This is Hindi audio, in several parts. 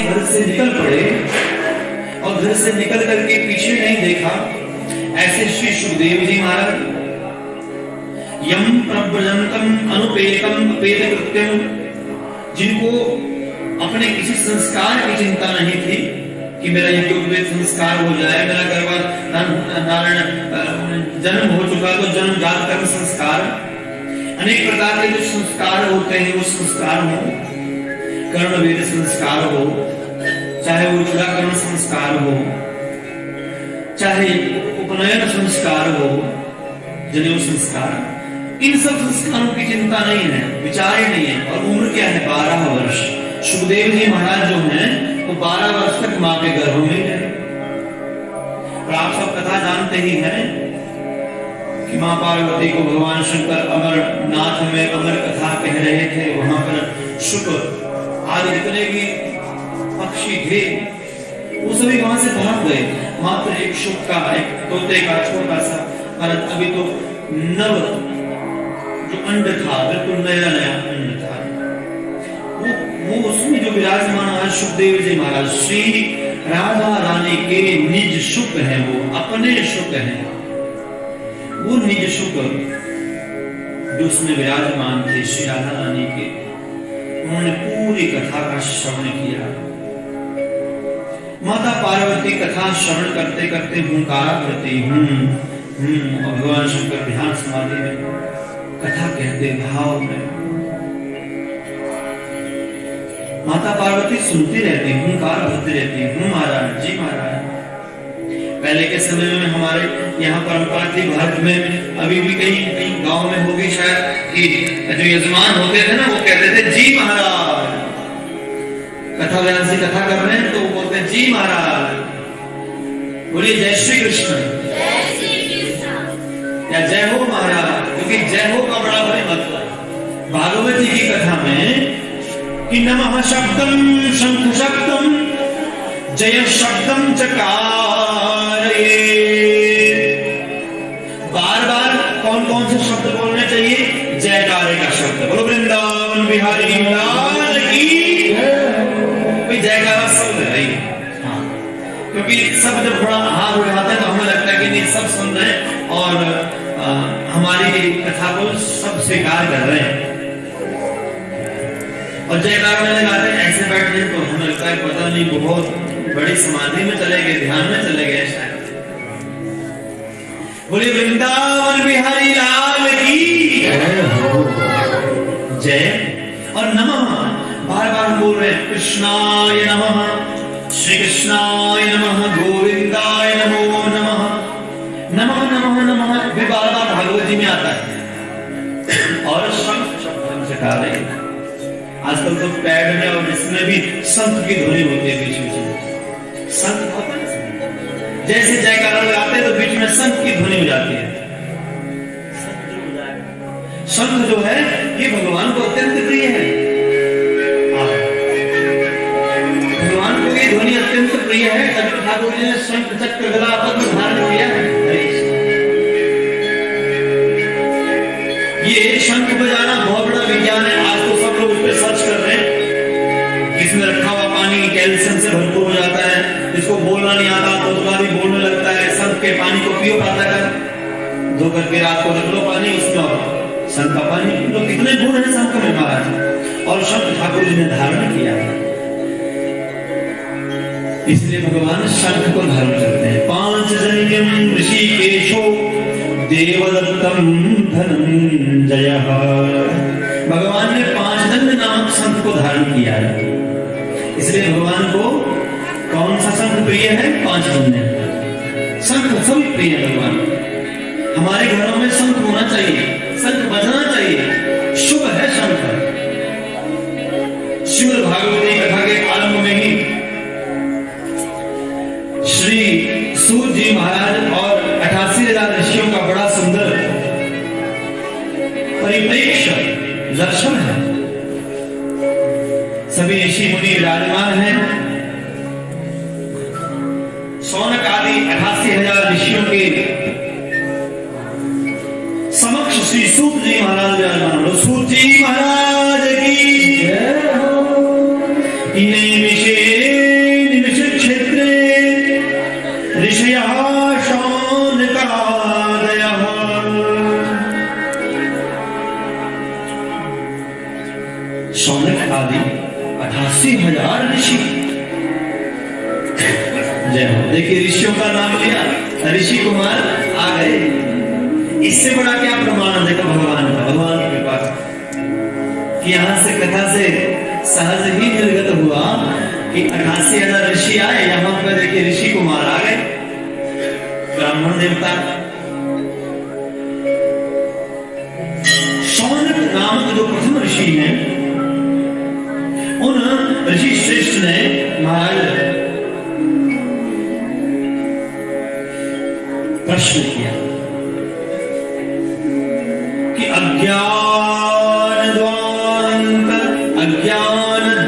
घर से निकल पड़े और घर से निकल करके पीछे नहीं देखा। ऐसे श्री सुखदेव जी महाराज यम प्रव्रजंतम अनुपेतम अपेत कृत्यम, जिनको अपने किसी संस्कार की चिंता नहीं थी कि मेरा यज्ञोपवीत संस्कार हो जाए, मेरा जन्म हो चुका तो जन्म जात कर्म संस्कार, अनेक प्रकार के जो संस्कार होते हैं वो संस्कार हो, कर्मवेद संस्कार हो, चाहे वो चूड़ाकरण संस्कार हो, चाहे उपनयन संस्कार हो, जनेऊ संस्कार, इन सब संस्कारों की चिंता नहीं है, विचार ही नहीं है। और उम्र क्या है? 12 वर्ष। सुखदेव जी महाराज जो हैं वो 12 वर्ष तक मां के गर्भ में रहे। और आप सब कथा जानते ही हैं कि मां पार्वती को भगवान शंकर अमरनाथ में अमर कथा कह रहे थे। वहां पर शुक्र आदि जितने भी पक्षी थे वो सभी वहां से भाग गए। मात्र एक शुक का, एक तोते का छोटा सा, पर अभी तो नव जो अंड था, बिल्कुल नया नया अंड था, वो उसमें जो विराजमान है सुखदेव जी महाराज, श्री राधा रानी के निज शुक है, वो अपने शुक है, वो निज शुक जो उसमें विराजमान थे श्री राधा रानी के, उन्होंने पूरी कथा का श्रवण किया। माता पार्वती कथा श्रवण करते करते हुंकारा करती और भगवान शंकर ध्यान समाधि में कथा कहते भाव में। माता पार्वती सुनती रहती, हुंकार भरती रहती, महाराज जी महाराज। पहले के समय में हमारे यहाँ परंपरा थी भारत में, अभी भी कहीं गांव में होगी शायद, कि जो यजमान होते थे ना वो कहते थे जी महाराज। कथा व्यास जी कथा कर रहे हैं तो वो बोलते हैं जी महाराज। बोलिए जय श्री कृष्ण या जय हो महाराज, क्योंकि जय हो का बड़ा भारी मतलब है। भागवत जी की कथा में कि नमः शब्दम शंख शब्दम जय शब्दम चकारये, बार बार कौन कौन से शब्द बोलने चाहिए? जयकारे का शब्द। बोलो वृंदावन बिहारी लाल की जयकारा शब्द है। हाँ, क्योंकि सब जब थोड़ा हाथ उठाते हैं तो हमें लगता है कि नहीं सब सुन रहे हैं और हमारी कथा को सब स्वीकार कर रहे हैं। और जयकारा में लगाते हैं ऐसे बैठते हैं तो हमें लगता है पता नहीं बहुत बड़ी समाधि में चले गए, ध्यान में चले गए शायद। बोले वृंदावन बिहारी लाल की जय। और नमः बार बार बोल रहे हैं, कृष्णाय नमः, श्री कृष्णाय नमः, गोविंदाय नमो नमः, नमः नमः नमः भी बार बार भागवत जी में आता है। और शंख शब्द चकारे, आजकल तो पैड में और इसमें भी शंख की ध्वनि होती है बीच बीच में। शंख होता है, जैसे जयकारा लगाते हैं तो बीच में शंख की ध्वनि हो जाती है। शंख जो है ये भगवान को अत्यंत प्रिय है। भगवान को ये ध्वनि अत्यंत प्रिय है, तभी ठाकुर जी ने शंख चक्र गदा पद्म धारण किया है। ये शंख बजाना बहुत बड़ा विज्ञान है। आज तो सब लोग उस पर सर्च कर रहे हैं। इसमें रखा हुआ पानी कैल्शियम से भरपूर हो जाता है, इसको बोलना नहीं आता तो उसका भी बोलने लगता है। शंख के पानी को पियो पाता कर, धो करके रात को रख लो पानी उसमें, शंख का पानी तो कितने गुण है शंख में महाराज। और शंख ठाकुर जी ने धारण किया है, इसलिए भगवान शंख को धारण करते हैं। पांचजन्यम ऋषिकेशो देवदत्तम धनंजयः, भगवान ने पांचजन्य नामक शंख को धारण किया है। इसलिए भगवान को कौन सा शंख प्रिय है? पांचजन्य शंख सभी प्रिय है भगवान। हमारे घरों में शंख होना चाहिए, शंख बजना चाहिए, शुभ है शंख। श्रीमद् भागवती कथा के आरंभ में ही श्री सूत जी महाराज और 88,000 ऋषियों का बड़ा सुंदर परिप्रेक्ष्य दर्शन है। सभी ऋषि मुनि विराजमान हैं। शौनक आदि 88,000 ऋषियों के समक्ष श्री सूत जी महाराज विराजमान। सूत जी महाराज की जय हो। इन्हें विशेष ऋषिया शौनकादयः। शौनक आदि 88,000 ऋषि। जय हो। देखिए ऋषियों का नाम लिया, ऋषि कुमार आ गए। इससे बड़ा क्या प्रमाण देखो भगवान का, भगवान की कृपा कि यहां से कथा से सहज ही निर्गत हुआ कि 88,000 ऋषि आए। यहां पर देखिए ऋषि कुमार आ गए, ब्राह्मण देवता। शौनक नामक जो प्रथम ऋषि हैं, उन ऋषि श्रेष्ठ ने महाराज प्रश्न किया कि अज्ञान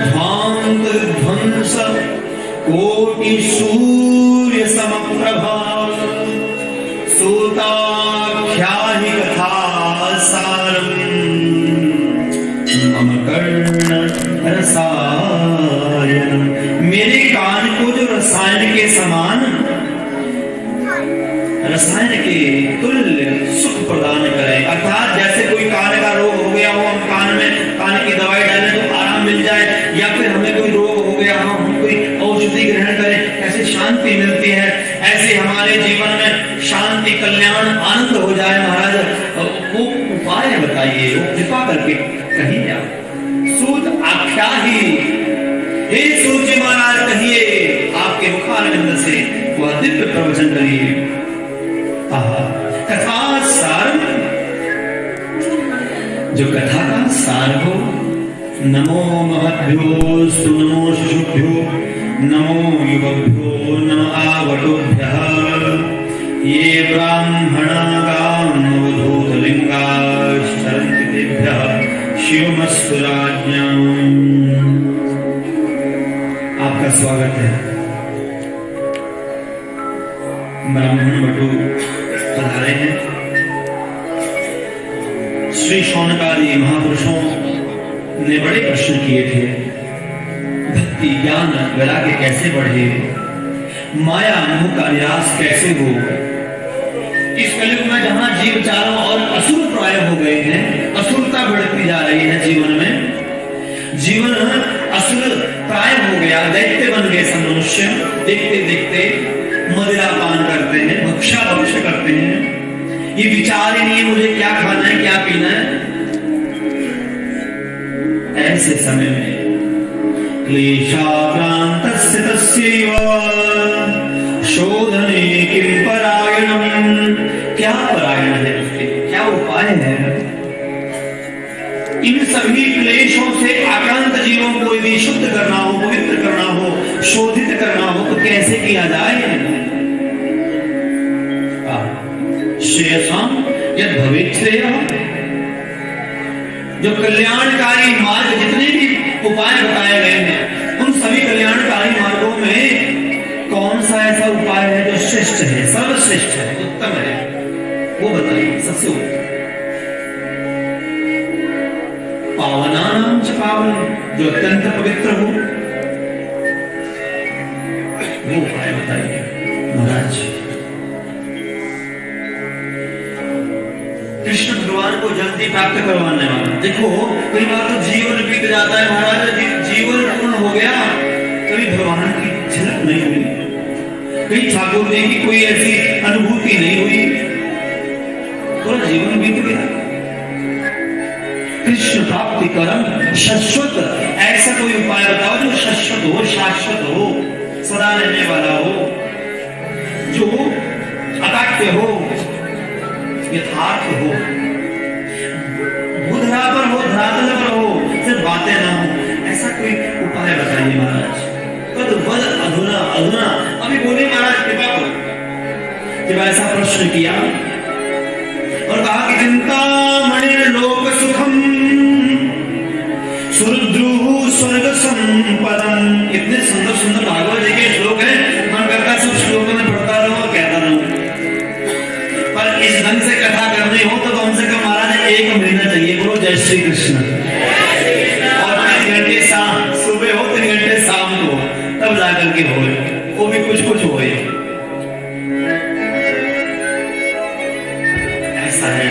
ध्वांत ध्वंस कोटि सूर्य समप्रभा सूताख्याहि कथा सारम मम कर्ण रसायन। मेरे कान को जो रसायन के समान, रसायन के तुल्य सुख प्रदान करे। अर्थात जैसे कोई कान का रोग हो गया हो, हम कान की दवाई डालें तो आराम मिल जाए, या फिर हमें कोई रोग हो गया हो, हम कोई औषधि ग्रहण करें, ऐसे शांति मिलती है। ऐसे हमारे जीवन में शांति, कल्याण, आनंद हो जाए। महाराज वो उपाय बताइए, वो कृपा करके कहिए आप। सूत आख्या ही, हे सूर्य महाराज कहिए, आपके मुखारविंद से वह दिव्य प्रवचन करिए। कथा सार, जो कथा का सार हो। नमो महद्भ्योस्तु नमो शिशुभ्यो नमो युवभ्यो नमो आवटोभ्यः ये ब्राह्मणा गामवधूतलिंगाश्चरन्ति तेभ्यः शिवमस्तु राज्ञाम्। आपका स्वागत है। ब्राह्मण बटू पधारे हैं। श्री शौनकादि महापुरुषों ने बड़े प्रश्न किए थे। भक्ति, ज्ञान, वैराग्य कैसे बढ़े, माया मोह का निराश कैसे हो। इस कलयुग में जहां जीव चारों और असुर प्राय हो गए हैं, असुरता बढ़ती जा रही है जीवन में, जीवन असुर प्राय हो गया, दैत्य बन गए सब मनुष्य। देखते देखते मदिरा पान करते हैं, भक्षा भक्ष करते हैं, ये विचार ही नहीं मुझे क्या खाना है क्या पीना है। ऐसे समय में क्लेशाक्रांतस्य तस्यैव शोधने किं परायणम्, क्या परायण है उसके, क्या उपाय है। इन सभी क्लेशों से आक्रांत जीवों को यदि शुद्ध करना हो, पवित्र करना हो, शोधित करना हो तो कैसे किया जाए। श्रेयसाम यद भवेत् श्रेयः, जो कल्याणकारी मार्ग, जितने भी उपाय बताए गए हैं, उन सभी कल्याणकारी मार्गों में कौन सा ऐसा उपाय है जो श्रेष्ठ है, सर्वश्रेष्ठ है, उत्तम है, वो बताइए सबसे उत्तम। पावनानां च पावन, जो अत्यंत पवित्र हो, वो उपाय बताइए महाराज। कृष्ण भगवान को जल्दी प्राप्त करवाने वाला। देखो कई बार तो जीवन बीत जाता है महाराज, जीवन पूर्ण हो गया, कभी भगवान की झलक नहीं हुई, कहीं ठाकुर जी की कोई ऐसी अनुभूति नहीं हुई, पूरा जीवन बीत गया। कृष्ण प्राप्ति करम शाश्वत, ऐसा कोई उपाय बताओ जो शाश्वत हो, शाश्वत हो, सदा रहने वाला हो, जो अकाट्य हो, यथार्थ हो, बुधरा पर हो, धरातल पर हो, सिर्फ बातें ना हो, ऐसा कोई उपाय बताइए महाराज। पद पद अधुना अधुना, अभी बोले महाराज कृपा करो। जब ऐसा प्रश्न किया और कहा कि चिंतामणि लोक सुखम सुरुद्रु स्वर्ग संपदम, इतने सुंदर सुंदर भागवत जी के श्लोक हैं, मन करता सब श्लोकों में पढ़ता रहूं और कहता रहूं। पर इस ढंग से कथा करनी हो तो कम से कम महाराज 1 महीना चाहिए। बोलो जय श्री कृष्ण। और 3 घंटे शाम, सुबह हो 3 घंटे शाम को, तब जाकर के हो, वो भी कुछ कुछ हो।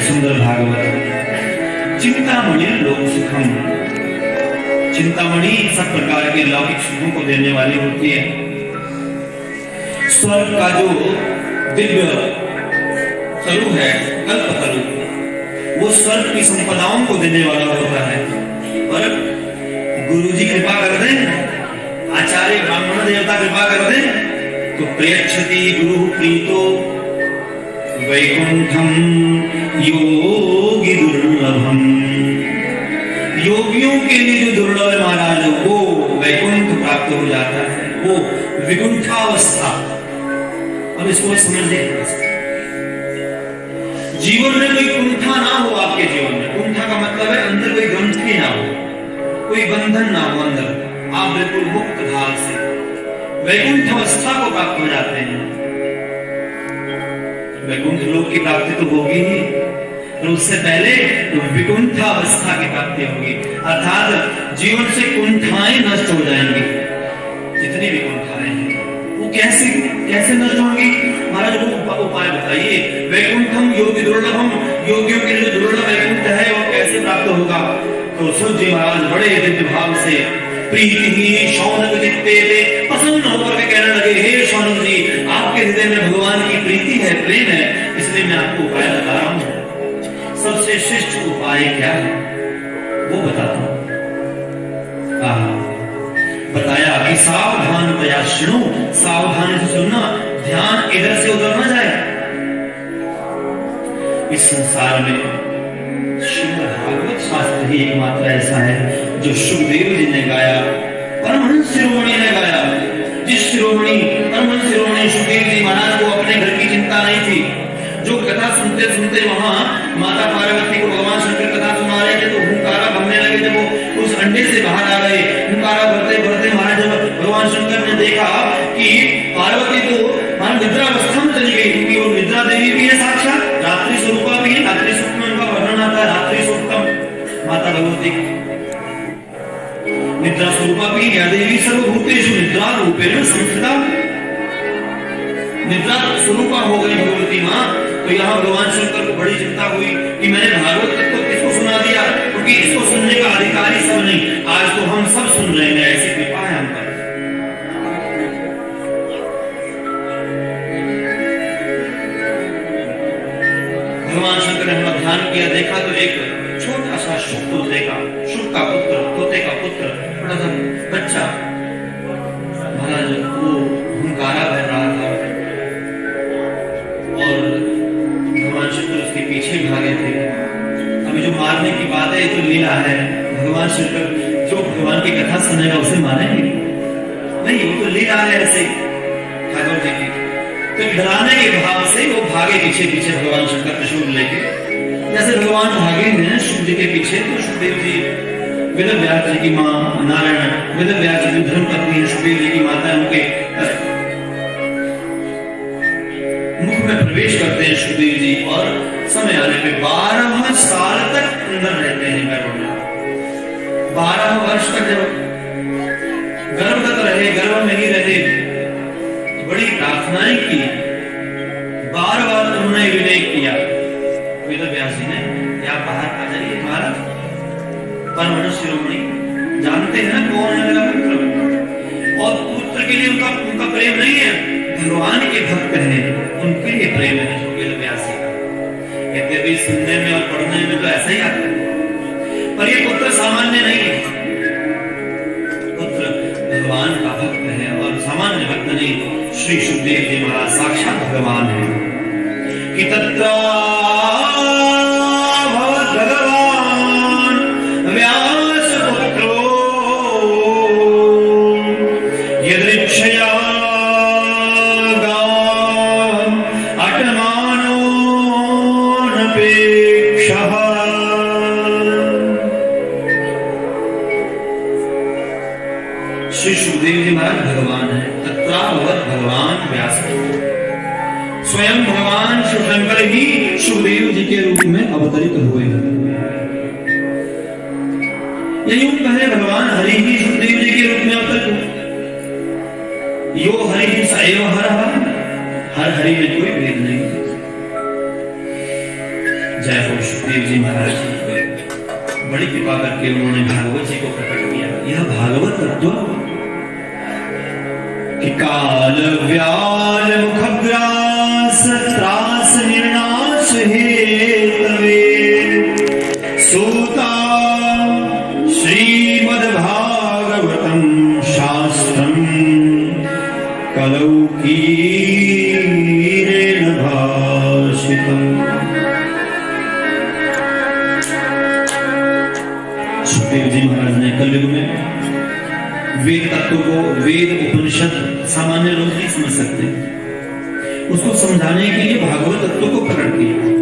सुंदर भागवत। चिंतामणि लोक सुखम, चिंतामणि सब प्रकार के लौकिक सुखों को देने वाली होती है। स्वर्ग का जो दिव्य तरु है, कल्प तरु, वो स्वर्ग की संपदाओं को देने वाला होता है। पर गुरुजी कृपा कर दें, आचार्य ब्राह्मण देवता कृपा कर दें, तो प्रयच्छति गुरु प्रीतो वैकुंठम योगी दुर्लभम। योगियों के लिए जो दुर्लभ है महाराज, वो वैकुंठ प्राप्त हो जाता है, वो विकुंठावस्था। अब इसको समझिए, जीवन में कोई कुंठा ना हो आपके जीवन में। कुंठा का मतलब है अंदर कोई ग्रंथि ना हो, कोई बंधन ना हो अंदर, आप बिल्कुल मुक्त भाव से वैकुंठ अवस्था को प्राप्त हो जाते हैं। वैकुंठ लोक की प्राप्ति तो होगी ही, और उससे पहले विकुंठ अवस्था की प्राप्ति होगी, अर्थात जीवन से कुंठाएं नष्ट हो जाएंगी। जितनी भी कुंठाएं हैं वो कैसे कैसे नष्ट होंगी महाराज, वो उपाय बताइए। वैकुंठम योगी दुर्लभम, योगियों के लिए दुर्लभ वैकुंठ है वो कैसे प्राप्त होगा? तो सूर्य जी महाराज बड़े दिव्य भाव से प्रीति ही शौनक जितते थे, प्रसन्न होकर के कहने लगे, हे शौनक जी, आपके हृदय में भगवान की प्रीति है, प्रेम है, इसलिए मैं आपको उपाय बता रहा हूं। सबसे श्रेष्ठ उपाय क्या है वो बताता हूं। बताया कि सावधानतया सुनो, सावधानी से सुनना, ध्यान इधर से उधर न जाए। इस संसार में श्रीमद् भागवत शास्त्र ही एकमात्र ऐसा है जो सुखदेव जी ने गाया, परमहंस शिरोमणि ने गाया। जिस शिरोमणि परमहंस शिरोमणि सुखदेव जी महाराज को अपने घर की चिंता नहीं थी, जो कथा सुनते सुनते वहां माता पार्वती को भगवान शंकर कथा सुना रहे थे, तो हुंकारा भरने लगे। जब वो उस अंडे से बाहर आ गए, हुंकारा भरते भरते महाराज जब भगवान शंकर ने देखा कि पार्वती तो निद्रा अवस्था में चली गई, क्योंकि वो निद्रा देवी भी है, साक्षात रात्रि स्वरूपा भी है। रात्रि स्वरूप में उनका वर्णन आता है, रात्रि स्वरूपम माता भगवती निद्रा स्वरूपा भी या देवी सर्वभूतेषु निद्रा रूपेण संस्थिता। निद्रा स्वरूपा हो गई भगवती माँ। तो यहाँ भगवान शंकर को बड़ी चिंता हुई कि मैंने भागवत तत्व किसको सुना दिया, क्योंकि इसको सुनने का अधिकारी सब नहीं, आज तो हम सब सुन रहे हैं, ऐसी कृपा है हम पर। भगवान शंकर ने हमारा ध्यान किया, देखा तो एक छोटा सा शुक तोते का, शुक का पुत्र, तोते का पुत्र, छोटा सा बच्चा महाराज वो हुंकारा भर रहा था, और भगवान शंकर उसके पीछे भागे थे। अभी जो मारने की बात है तो लीला है, भगवान शंकर जो भगवान की कथा सुनेगा उसे मारेंगे नहीं, वो तो लीला है ऐसे ठाकुर जी की। तो डराने के भाव से वो भागे पीछे पीछे भगवान शंकर त्रिशूल लेके, जैसे भगवान भागे हैं शिव जी के पीछे, तो सुखदेव जी वेदव्यास जी की माँ नारायण, वेदव्यास जी धर्म पत्नी है, सुखदेव जी की माता, उनके मुख में प्रवेश करते हैं सुखदेव जी, और समय आने पे 12 साल तक अंदर रहते हैं गर्भ में। 12 वर्ष तक जब गर्भगत रहे, गर्भ में ही रहे, बड़ी प्रार्थनाएं की, बार बार उन्होंने विनय किया वेदव्यास जी ने, क्या बाहर आ जाइए महाराज, परमहंस शिरोमणि जानते हैं ना कौन है मेरा पुत्र, और पुत्र के लिए उनका प्रेम नहीं है, भगवान के भक्त हैं, उनके लिए प्रेम है वेदव्यास जी का। यद्यपि सुनने में और पढ़ने में तो ऐसा ही आता है, पर ये पुत्र सामान्य नहीं है, पुत्र भगवान का भक्त है, और सामान्य भक्त नहीं, श्री सुखदेव जी महाराज साक्षात भगवान है। कि तत्र भगवान व्यास पुत्रो यदृच्छया गाम अटमानो नपेक्षः। श्री सुखदेव जी महाराज भगवान है, भगवान व्यास, स्वयं भगवान शिवशंकर ही सुखदेव जी के रूप में अवतरित हुए। यही पहले भगवान हरि ही सुखदेव जी के रूप में अवतरित हुए। यो हरि ही सैव हर हर हरि में कोई भेद नहीं। जय हो सुखदेव जी महाराज जी, बड़ी कृपा करके उन्होंने भागवत जी को प्रकट किया। यह भागवत तत्व कि काल व्याल मुखग्रास त्रास निर्नाश हेतवे सूता श्रीमद्भागवतं शास्त्रं कलौ कीरेण भाषितम्। सुखदेव जी महाराज ने कलयुग में वेद तत्व को, वेद उपनिषद सामान्य लोग नहीं समझ सकते, उसको समझाने के लिए भागवत तत्व को प्रकट किया।